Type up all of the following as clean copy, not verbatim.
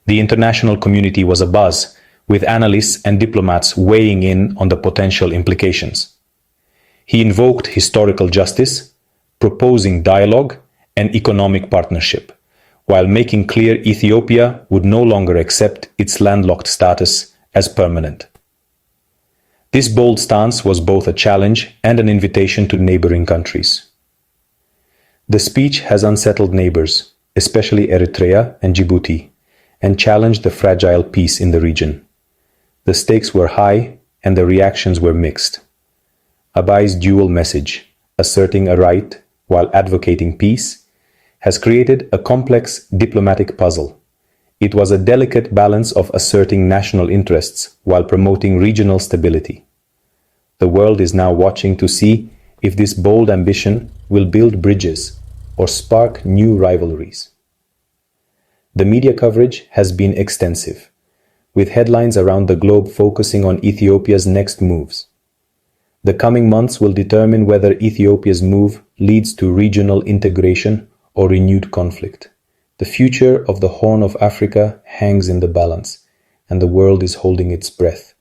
The international community was abuzz, with analysts and diplomats weighing in on the potential implications. He invoked historical justice, proposing dialogue and economic partnership, while making clear Ethiopia would no longer accept its landlocked status as permanent. This bold stance was both a challenge and an invitation to neighboring countries. The speech has unsettled neighbors, especially Eritrea and Djibouti, and challenged the fragile peace in the region. The stakes were high and the reactions were mixed. Abiy's dual message, asserting a right while advocating peace, has created a complex diplomatic puzzle. It was a delicate balance of asserting national interests while promoting regional stability. The world is now watching to see if this bold ambition will build bridges or spark new rivalries. The media coverage has been extensive, with headlines around the globe focusing on Ethiopia's next moves. The coming months will determine whether Ethiopia's move leads to regional integration or renewed conflict. The future of the Horn of Africa hangs in the balance, and the world is holding its breath.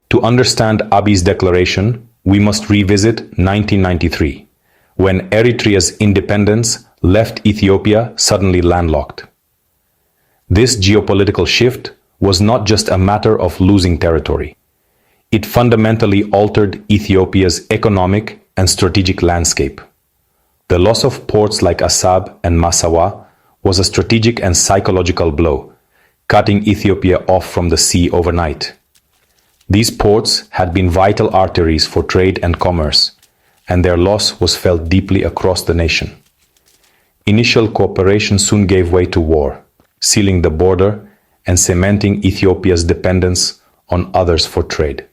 To understand Abiy's declaration, we must revisit 1993, when Eritrea's independence left Ethiopia suddenly landlocked. This geopolitical shift was not just a matter of losing territory. It fundamentally altered Ethiopia's economic and strategic landscape. The loss of ports like Assab and Massawa was a strategic and psychological blow, cutting Ethiopia off from the sea overnight. These ports had been vital arteries for trade and commerce, and their loss was felt deeply across the nation. Initial cooperation soon gave way to war, sealing the border and cementing Ethiopia's dependence on others for trade.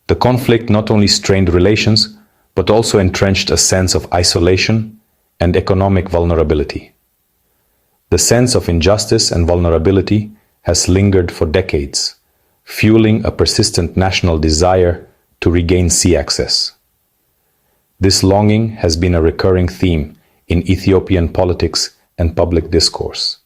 The conflict not only strained relations, but also entrenched a sense of isolation and economic vulnerability. The sense of injustice and vulnerability has lingered for decades, fueling a persistent national desire to regain sea access. This longing has been a recurring theme in Ethiopian politics and public discourse.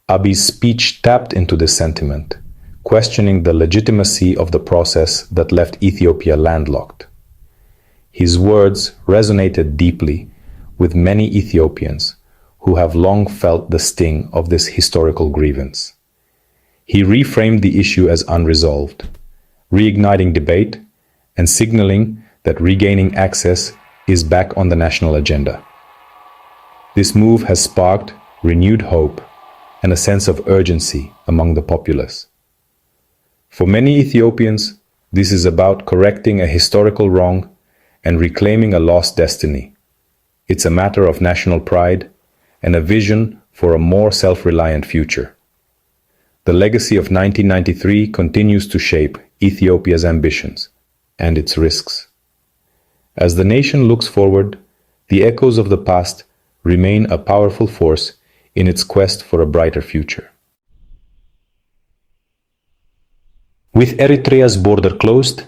Abiy's speech tapped into this sentiment, questioning the legitimacy of the process that left Ethiopia landlocked. His words resonated deeply with many Ethiopians who have long felt the sting of this historical grievance. He reframed the issue as unresolved, reigniting debate and signaling that regaining access is back on the national agenda. This move has sparked renewed hope and a sense of urgency among the populace. For many Ethiopians, this is about correcting a historical wrong and reclaiming a lost destiny. It's a matter of national pride and a vision for a more self-reliant future. The legacy of 1993 continues to shape Ethiopia's ambitions and its risks. As the nation looks forward, the echoes of the past remain a powerful force in its quest for a brighter future. With Eritrea's border closed,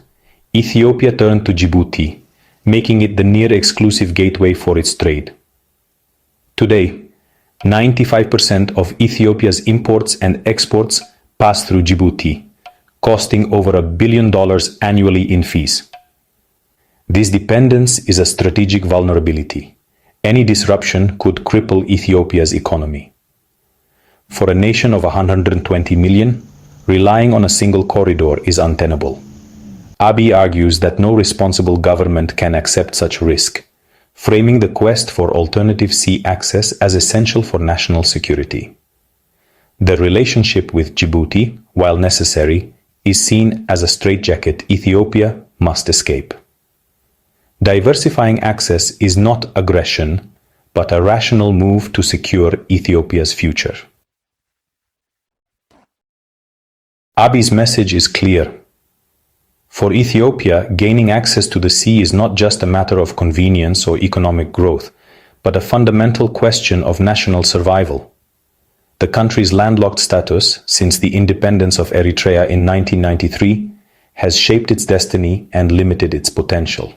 Ethiopia turned to Djibouti, making it the near-exclusive gateway for its trade. Today, 95% of Ethiopia's imports and exports pass through Djibouti, costing over $1 billion annually in fees. This dependence is a strategic vulnerability. Any disruption could cripple Ethiopia's economy. For a nation of 120 million, relying on a single corridor is untenable. Abiy argues that no responsible government can accept such risk, framing the quest for alternative sea access as essential for national security. The relationship with Djibouti, while necessary, is seen as a straitjacket Ethiopia must escape. Diversifying access is not aggression, but a rational move to secure Ethiopia's future. Abiy's message is clear. For Ethiopia, gaining access to the sea is not just a matter of convenience or economic growth, but a fundamental question of national survival. The country's landlocked status since the independence of Eritrea in 1993 has shaped its destiny and limited its potential.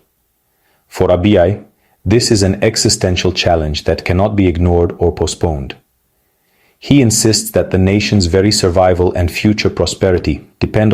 For Abiy, This is an existential challenge that cannot be ignored or postponed. He insists that the nation's very survival and future prosperity depend